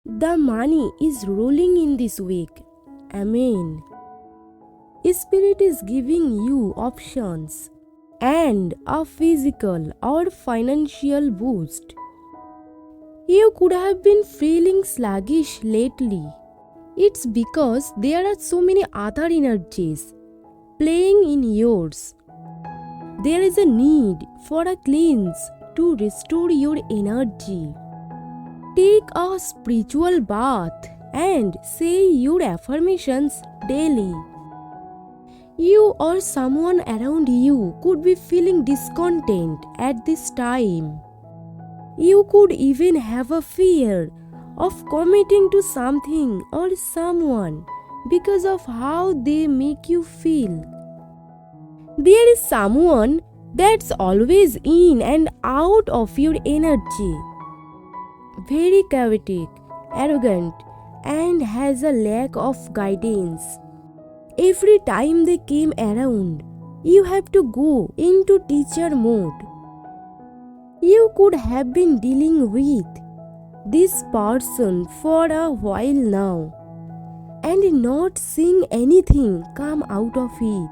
The money is rolling in this week. Amen. Spirit is giving you options and a physical or financial boost. You could have been feeling sluggish lately. It's because there are so many other energies playing in yours. There is a need for a cleanse to restore your energy. Take a spiritual bath and say your affirmations daily. You or someone around you could be feeling discontent at this time. You could even have a fear of committing to something or someone because of how they make you feel. There is someone that's always in and out of your energy. Very chaotic, arrogant, and has a lack of guidance. Every time they came around, you have to go into teacher mode. You could have been dealing with this person for a while now and not seeing anything come out of it.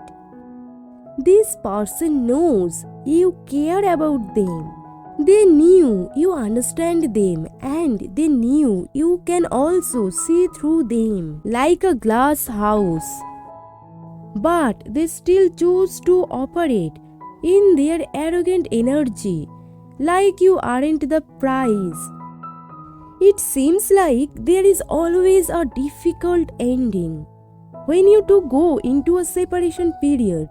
This person knows you care about them. They knew you understand them and they knew you can also see through them like a glass house. But they still choose to operate in their arrogant energy like you aren't the prize. It seems like there is always a difficult ending when you two go into a separation period.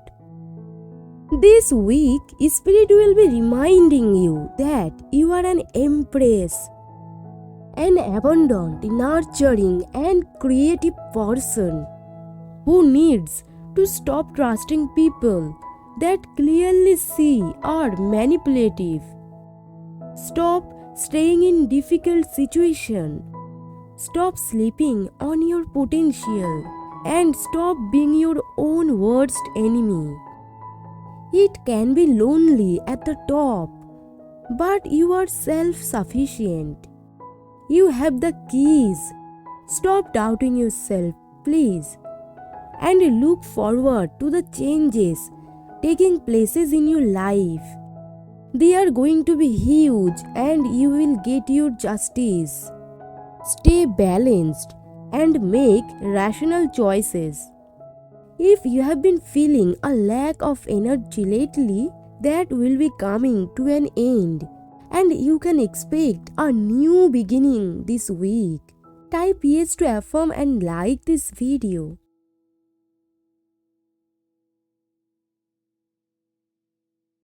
This week, Spirit will be reminding you that you are an empress, an abundant, nurturing, and creative person who needs to stop trusting people that clearly see are manipulative. Stop staying in difficult situations. Stop sleeping on your potential and stop being your own worst enemy. It can be lonely at the top, but you are self-sufficient. You have the keys. Stop doubting yourself, please, and look forward to the changes taking places in your life. They are going to be huge and you will get your justice. Stay balanced and make rational choices. If you have been feeling a lack of energy lately, that will be coming to an end and you can expect a new beginning this week. Type yes to affirm and like this video.